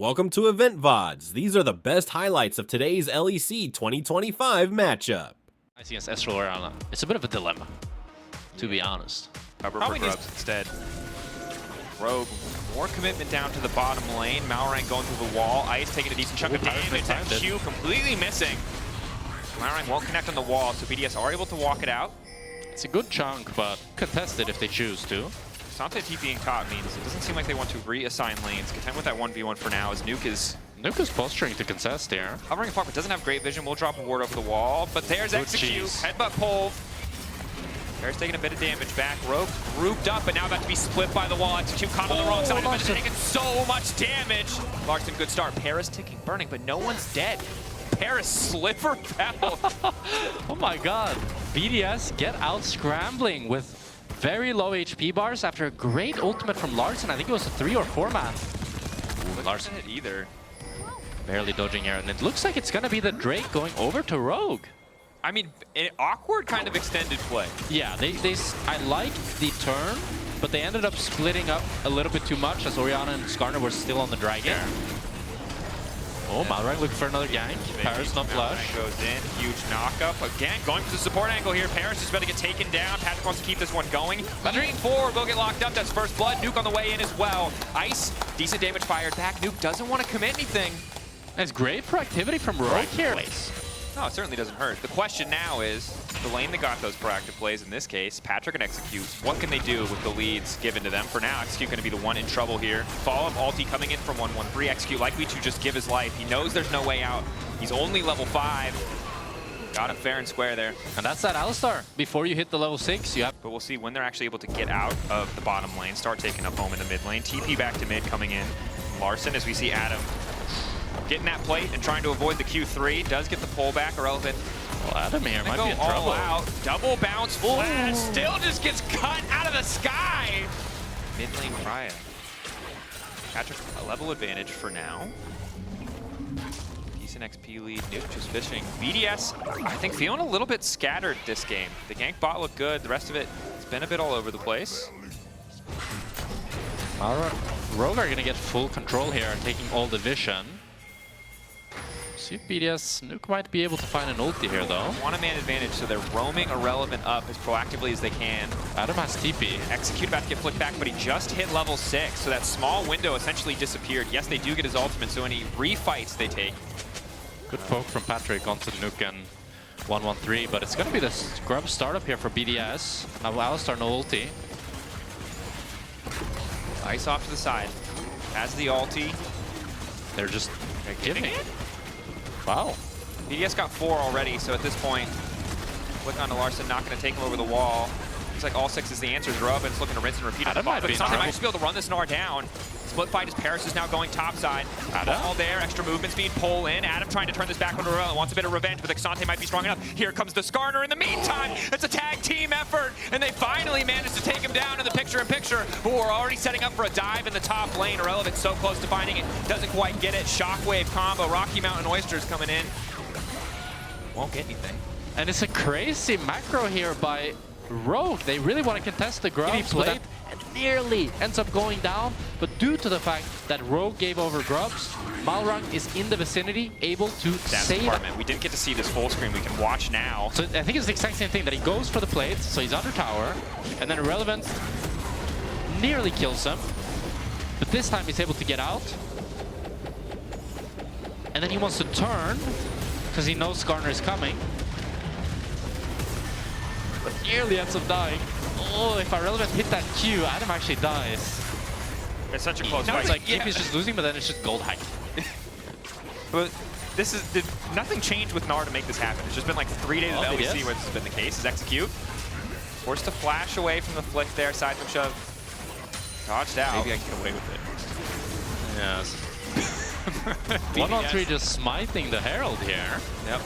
Welcome to Loleventvods. These are the best highlights of today's LEC 2025 matchup. I see against Estral Oriana. It's a bit of a dilemma, to be honest. Probably Grubs instead. Rogue, more commitment down to the bottom lane. Malrang going through the wall. Ice taking a decent chunk of damage. That Q completely missing. Malrang won't connect on the wall, so BDS are able to walk it out. It's a good chunk, but contested if they choose to. Sante TPing top means it doesn't seem like they want to reassign lanes. Content with that 1v1 for now as Nuke is posturing to contest here. hovering apart, but doesn't have great vision. Will drop a ward over the wall, but there's Execute. Headbutt pull. Bear's taking a bit of damage back. Rogue grouped up, but now about to be split by the wall. Execute caught on the wrong side of it, taking so much damage. Larson, good start. Paris ticking, burning, but no one's dead. Paris sliver foul. Oh my god. BDS get out scrambling with very low HP bars after a great ultimate from Larson. I think it was a 3 or 4 man. Larson hit either. Barely dodging here, and it looks like it's gonna be the Drake going over to Rogue. I mean, an awkward kind of extended play. Yeah, I like the turn, but they ended up splitting up a little bit too much as Oriana and Skarner were still on the dragon. Oh, Malrang looking for another gank. Paris not flush. Goes in, huge knockup. Again, going for the support angle here. Paris is about to get taken down. Patrick wants to keep this one going. Dream forward will get locked up. That's first blood. Nuke on the way in as well. Ice, decent damage fired back. Nuke doesn't want to commit anything. That's great proactivity from Rogue here. No, it certainly doesn't hurt. The question now is, the lane that got those proactive plays, in this case, Patrick and Execute, what can they do with the leads given to them? For now, Execute going to be the one in trouble here. Follow-up ulti coming in from 1-1-3. Execute likely to just give his life. He knows there's no way out. He's only level 5. Got him fair and square there. And that's that Alistar. Before you hit the level 6, you have... But we'll see when they're actually able to get out of the bottom lane, start taking up home in the mid lane. TP back to mid coming in. Larson, as we see Adam getting that plate and trying to avoid the Q3. Does get the pullback. Irrelevant. Well, Adam here might be in trouble. Out. Double bounce flash. Still just gets cut out of the sky. Mid lane Raya. Patrick, a level advantage for now. Decent XP lead. Nuke just fishing. BDS, I think, feeling a little bit scattered this game. The gank bot looked good. The rest of it, it's been a bit all over the place. Rogue are going to get full control here, taking all the vision. See if BDS Nuke might be able to find an ulti here, though. Want a man advantage, so they're roaming Irrelevant up as proactively as they can. Adam has TP. Execute about to get flicked back, but he just hit level 6, so that small window essentially disappeared. Yes, they do get his ultimate, so any refights they take. Good poke from Patrick onto Nuke and 1-1-3, but it's going to be the scrub startup here for BDS. Now Alistar no ulti. Ice off to the side. Has the ulti. They're just giving it. Wow. BDS got 4 already, so at this point, flick onto Larson, not going to take him over the wall. Looks like all 6 is the answer. Robin's looking to rinse and repeat on the ball, but Sante might just be able to run this Gnar down. Split fight as Paris is now going topside. Ball there, extra movement speed, pull in. Adam trying to turn this back over. Wants a bit of revenge, but Xante might be strong enough. Here comes the Skarner in the meantime. It's a tag team effort, and they finally managed to take him down in the picture-in-picture. But we're already setting up for a dive in the top lane. Irrelevant so close to finding it. Doesn't quite get it. Shockwave combo. Rocky Mountain Oysters coming in. Won't get anything. And it's a crazy macro here by Rogue. They really want to contest the grubs, but that nearly ends up going down. But due to the fact that Rogue gave over grubs, Malrang is in the vicinity, able to save it. We didn't get to see this full screen. We can watch now. So I think it's the exact same thing, that he goes for the plates, so he's under tower, and then Irrelevant nearly kills him. But this time he's able to get out. And then he wants to turn, because he knows Skarner is coming. But nearly ends up dying. Oh, if Irrelevant hit that Q, Adam actually dies. It's such a close fight. It's like TP's just losing, but then it's just gold hack. But this is, nothing changed with Gnar to make this happen. It's just been like 3 days of LEC where this has been the case. Is Execute. Forced to flash away from the flick there, side from shove. Dodged out. Maybe I can get away with it. Yes. 1-on-3 just smiting the Herald here. Yep.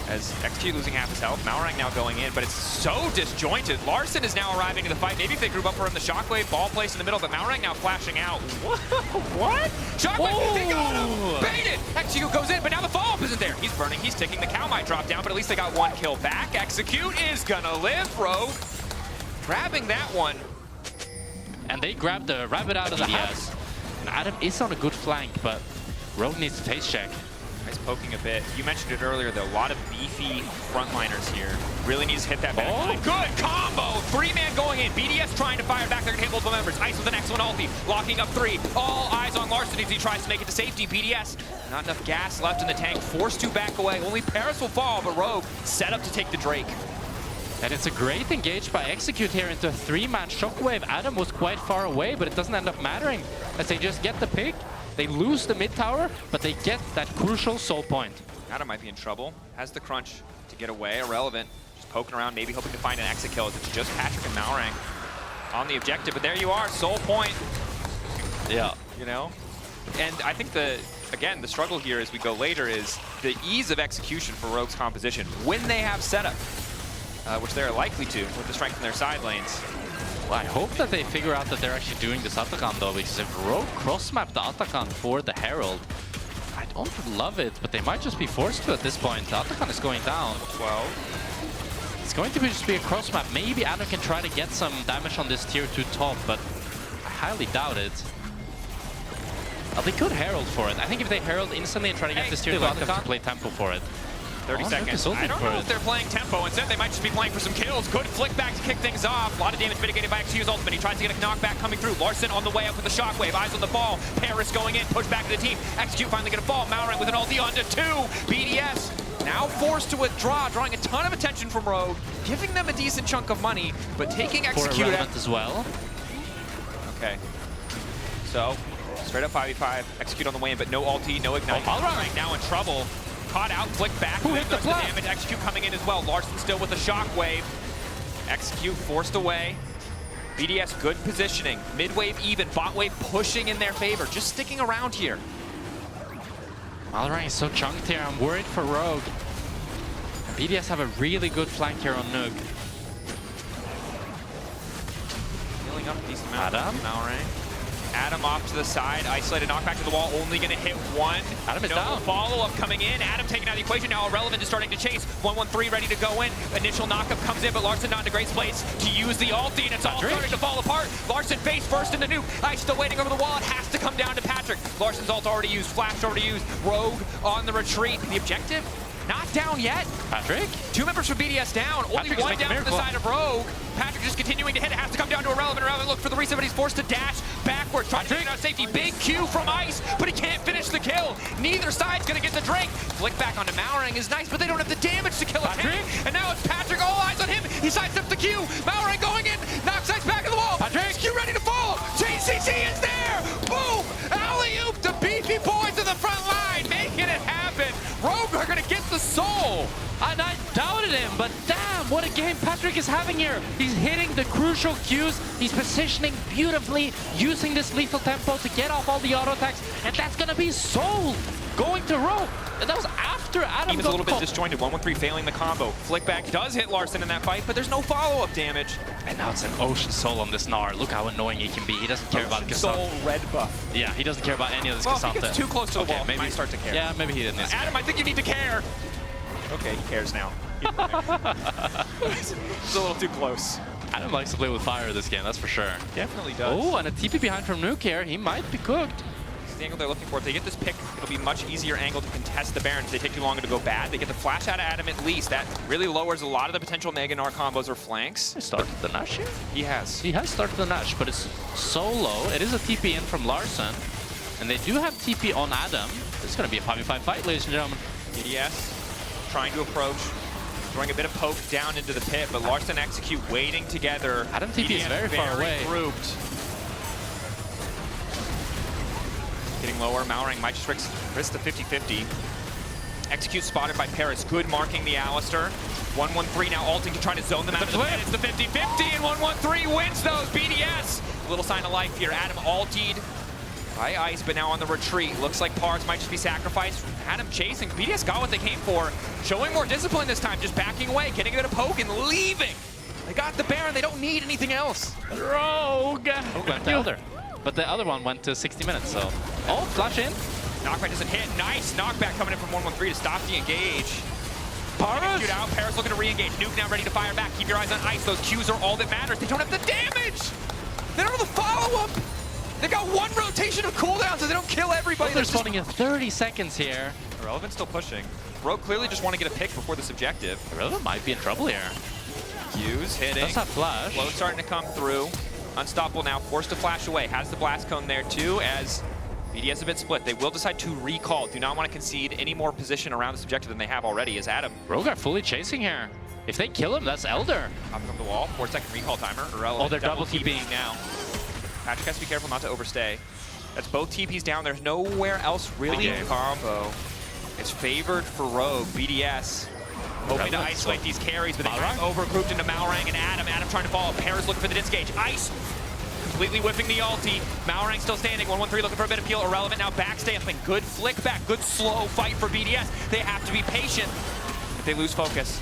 As Execute losing half his health, Malrang now going in, but it's so disjointed. Larson is now arriving in the fight. Maybe if they group up for him, the Shockwave ball placed in the middle, but Malrang now flashing out. What? Shockwave, they got him! Baited! Execute goes in, but now the follow-up isn't there. He's burning, he's ticking. The cow might drop down, but at least they got 1 kill back. Execute is gonna live, Rogue. Grabbing that one. And they grabbed the rabbit out of the hat. Adam is on a good flank, but Rogue needs to face check. Nice poking a bit. You mentioned it earlier, though. A lot of beefy frontliners here. Really needs to hit that back. Oh. Good combo! 3-man going in. BDS trying to fire back their capable members. Ice with an excellent ulti. Locking up 3. All eyes on Larson as he tries to make it to safety. BDS, not enough gas left in the tank. Forced to back away. Only Paris will fall, but Rogue set up to take the Drake. And it's a great engage by Execute here into a 3-man shockwave. Adam was quite far away, but it doesn't end up mattering as they just get the pick. They lose the mid tower, but they get that crucial soul point. Adam might be in trouble. Has the crunch to get away. Irrelevant. Just poking around, maybe hoping to find an exit kill. It's just Patrick and Malrang on the objective. But there you are, soul point. Yeah. You know? And I think again, the struggle here as we go later is the ease of execution for Rogue's composition when they have setup, which they're likely to with the strength in their side lanes. Well, I hope that they figure out that they're actually doing this Atakan though, because if Rogue cross-map the Atakan for the Herald, I don't love it, but they might just be forced to at this point. The Atakan is going down. 12. It's going to just be a cross-map. Maybe Adam can try to get some damage on this tier 2 top, but I highly doubt it. They could Herald for it. I think if they Herald instantly and try to get this tier 2 Atakan, play tempo for it. 30 seconds. I don't know if they're playing tempo. Instead, they might just be playing for some kills. Good flick back to kick things off. A lot of damage mitigated by XQ's ultimate. He tries to get a knockback coming through. Larson on the way up with the shockwave. Eyes on the ball. Paris going in. Push back to the team. XQ finally get a fall. Malrang with an ulti onto 2. BDS now forced to withdraw, drawing a ton of attention from Rogue, giving them a decent chunk of money, but taking XQ out as well. Okay. So, straight up 5v5. Execute on the way in, but no ulti, no ignite. Malrang now in trouble. Caught out, flick back, who hit the damage. Execute coming in as well. Larson still with the shockwave. Execute forced away. BDS good positioning. Mid wave even, bot wave pushing in their favor. Just sticking around here. Malrang is so chunked here. I'm worried for Rogue. And BDS have a really good flank here on Nuke. Healing up a decent amount. Adam? Malrang. Adam off to the side, isolated knockback to the wall, only gonna hit 1. Adam is no down. Follow-up coming in. Adam taking out of the equation now. Irrelevant is starting to chase. 1-1-3 ready to go in. Initial knockup comes in, but Larson not in a great place to use the ulti, and it's all starting to fall apart. Larson face first in the nuke. Ice still waiting over the wall. It has to come down to Patrick. Larson's ult already used, flash already used. Rogue on the retreat. The objective, not down yet. Patrick? 2 members from BDS down. Only Patrick 1 down to the side of Rogue. Patrick just continuing to hit. It has to come down to Irrelevant. Irrelevant look for the reset, but he's forced to dash backwards. Trying to take out safety. Big Q from Ice, but he can't finish the kill. Neither side's going to get the Drake. Flick back onto Malrang is nice, but they don't have the damage to kill a tank. And now it's Patrick. All eyes on him. He sidesteps the Q. Malrang going in. Knocks Ice back in the wall. Patrick. Q ready to fall. JCC is there. Boom. Alley-oop to beefy boys in the front line. Making it happen. Rogue are going to get the soul. And I doubted him, but damn, what a game Patrick is having here. He's hitting the crucial cues. He's positioning beautifully, using this lethal tempo to get off all the auto attacks, and that's gonna be sold. Going to Rogue. And that was after Adam Team is a little bit disjointed. 1-1-3 failing the combo. Flick back does hit Larson in that fight, but there's no follow-up damage. And now it's an Ocean Soul on this Gnar. Look how annoying he can be. He doesn't care about Cassandra. Soul red buff. Yeah, he doesn't care about any of this Well, Cassandra. if he gets too close to the wall, maybe he might start to care. Yeah, maybe he didn't. Adam, I think you need to care. Okay, he cares now. It's a little too close. Adam likes to play with fire this game, that's for sure. Definitely does. Oh, and a TP behind from Nuke here. He might be cooked. It's the angle they're looking for. If they get this pick, it'll be a much easier angle to contest the Baron. If they take too long to go bad, they get the flash out of Adam at least. That really lowers a lot of the potential Mega Gnar combos or flanks. He started the Nash here? He has. He has started the Nash, but it's so low. It is a TP in from Larson. And they do have TP on Adam. This is going to be a 5v5 fight, ladies and gentlemen. BDS trying to approach. Throwing a bit of poke down into the pit, but Larson Execute waiting together. Adam TP is very far away. Grouped. Getting lower, Malrang might just risk the 50-50. Execute spotted by Paris. Good marking the Alistair. 1-1-3 now ulting to try to zone them out of the pit. It's the 50-50 and 1-1-3 wins those. BDS. A little sign of life here. Adam ultied by Ice, but now on the retreat. Looks like Pars might just be sacrificed. Adam chasing. BDS got what they came for. Showing more discipline this time, just backing away, getting a bit of poke and leaving. They got the Baron. They don't need anything else. Rogue. Went the other. But the other one went to 60 minutes, so. Oh, flash in. Knockback doesn't hit. Nice knockback coming in from 1-1-3 to stop the engage. Paris. Shoot out. Paris looking to re-engage. Nuke now ready to fire back. Keep your eyes on Ice. Those Qs are all that matters. They don't have the damage. They don't have the follow-up. They got one rotation of cooldown so they don't kill everybody. They're spawning in 30 seconds here. Irrelevant still pushing. Rogue clearly just want to get a pick before this objective. Irrelevant might be in trouble here. Hughes hitting. Does have flash. Flow starting to come through. Unstoppable now, forced to flash away. Has the blast cone there too as BDS a bit split. They will decide to recall. Do not want to concede any more position around this objective than they have already as Adam. Rogue are fully chasing here. If they kill him, that's Elder. Up from the wall, 4-second recall timer. Irrelevant. Oh, they're double TPing now. Patrick has to be careful not to overstay. That's both TPs down. There's nowhere else really in combo. It's favored for Rogue. BDS hoping to isolate these carries, but they got overgrouped into Malrang and Adam. Adam trying to follow. Pear's looking for the disengage. Ice completely whiffing the ulti. Malrang still standing. 1-1-3 looking for a bit of peel. Irrelevant now backstamping. Good flick back. Good slow fight for BDS. They have to be patient if they lose focus.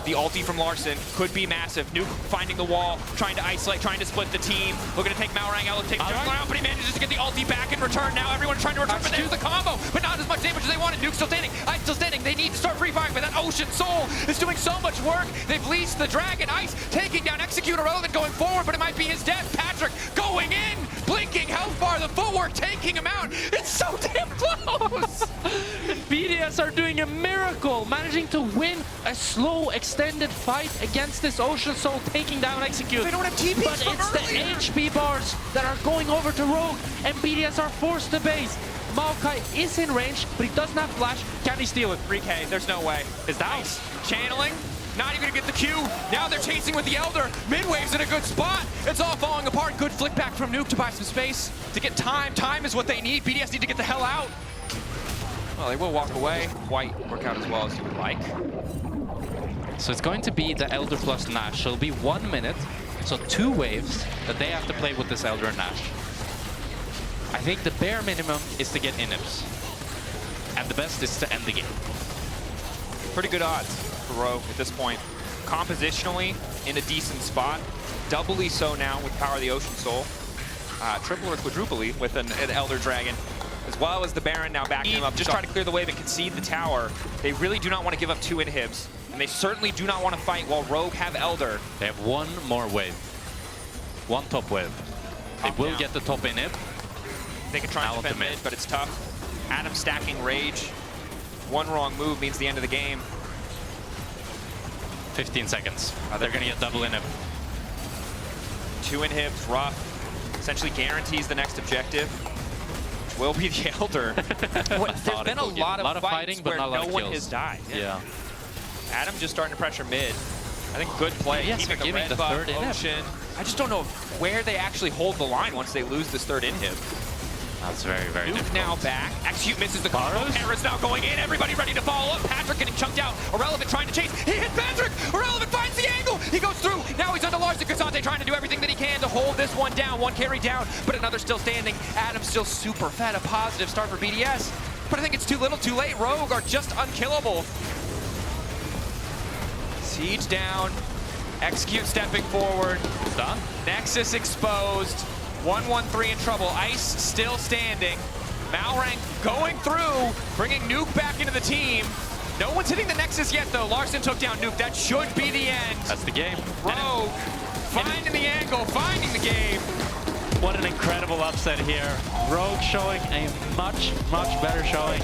The ulti from Larson could be massive. Nuke finding the wall, trying to isolate, trying to split the team. Looking to take Malrang out, take Malrang out, but he manages to get the ulti back in return. Now everyone's trying to return, but there's the combo, but not as much damage as they wanted. Nuke still standing, Ice still standing. They need to start free firing, but that Ocean Soul is doing so much work. They've leased the Dragon. Ice taking down Execute Irrelevant going forward, but it might be his death. Patrick going in, blinking Hellfire, the footwork taking him out. It's so damn close. BDS are doing a miracle, managing to win a slow, extended fight against this Ocean Soul, taking down Execute. They don't have TPs but it's the HP bars that are going over to Rogue, and BDS are forced to base. Maokai is in range, but he doesn't have flash. Can he steal it? 3K, there's no way. Is that Nice. Channeling, not even gonna get the Q. Now they're chasing with the Elder. Midwave's in a good spot. It's all falling apart. Good flick back from Nuke to buy some space. To get time. Time is what they need. BDS need to get the hell out. Well, they will walk away. Quite work out as well as you would like. So it's going to be the Elder plus Nash. So it'll be 1 minute. So 2 waves that they have to play with this Elder and Nash. I think the bare minimum is to get inhibs. And the best is to end the game. Pretty good odds for Rogue at this point. Compositionally, in a decent spot. Doubly so now with Power of the Ocean Soul. Triple or quadruply with an Elder Dragon. As well as the Baron now backing him up. Just trying to clear the wave and concede the tower. They really do not want to give up 2 inhibs. And they certainly do not want to fight while Rogue have Elder. They have 1 more wave. 1 top wave. They will get the top inhib. They can try and defend mid, but it's tough. Adam stacking Rage. 1 wrong move means the end of the game. 15 seconds. They're going to get double inhib. 2 inhibs, rough. Essentially guarantees the next objective. Which will be the Elder. There's been a lot of fighting where no one has died. Yeah. Adam just starting to pressure mid. I think good play. Yes, keeping the red buff, Ocean. I just don't know where they actually hold the line once they lose this 3rd inhib. That's very, very Nuke difficult. now back. Execute misses the combo. Paris now going in. Everybody ready to follow up. Patrick getting chunked out. Irrelevant trying to chase. He hit Patrick. Irrelevant finds the angle. He goes through. Now he's under Larson. Casante trying to do everything that he can to hold this one down. 1 carry down, but another still standing. Adam still super fed. A positive start for BDS. But I think it's too little too late. Rogue are just unkillable. Siege down. Execute stepping forward. Done. Nexus exposed. 1-1-3 in trouble. Ice still standing. Malrang going through, bringing Nuke back into the team. No one's hitting the Nexus yet, though. Larson took down Nuke. That should be the end. That's the game. Rogue finding the angle, finding the game. What an incredible upset here. Rogue showing a much, much better showing.